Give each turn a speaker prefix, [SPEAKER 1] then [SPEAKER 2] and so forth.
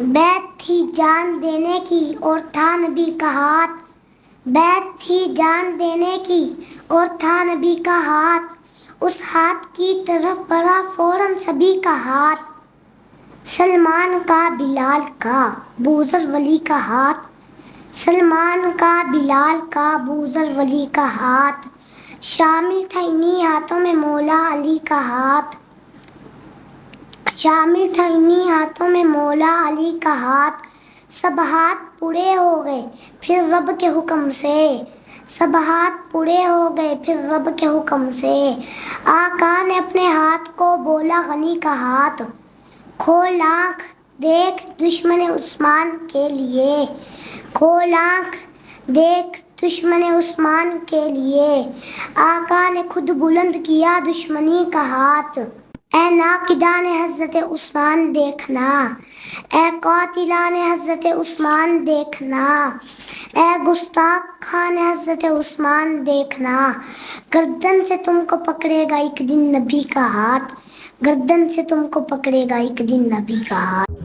[SPEAKER 1] بیت تھی جان دینے کی اور تھا نبی کا ہاتھ، بیت تھی جان دینے کی اور تھا نبی کا ہاتھ، اس ہاتھ کی طرف بڑھا فوراً سبھی کا ہاتھ، سلمان کا بلال کا بوذر ولی کا ہاتھ، سلمان کا بلال کا بوذر ولی کا ہاتھ، شامل تھا انہی ہاتھوں میں مولا علی کا ہاتھ، شامل تھا انہی ہاتھوں میں مولا علی کا ہاتھ، سب ہاتھ پورے ہو گئے پھر رب کے حکم سے، سب ہاتھ پورے ہو گئے پھر رب کے حکم سے، آقا نے اپنے ہاتھ کو بولا غنی کا ہاتھ، کھول آنکھ دیکھ دشمن عثمان کے لیے، کھول آنکھ دیکھ دشمن عثمان کے لیے، آقا نے خود بلند کیا دشمنی کا ہاتھ، اے ناقدان حضرت عثمان دیکھنا، اے قاتلان حضرت عثمان دیکھنا، اے گستاخان حضرت عثمان دیکھنا، گردن سے تم کو پکڑے گا ایک دن نبی کا ہاتھ، گردن سے تم کو پکڑے گا ایک دن نبی کا ہاتھ۔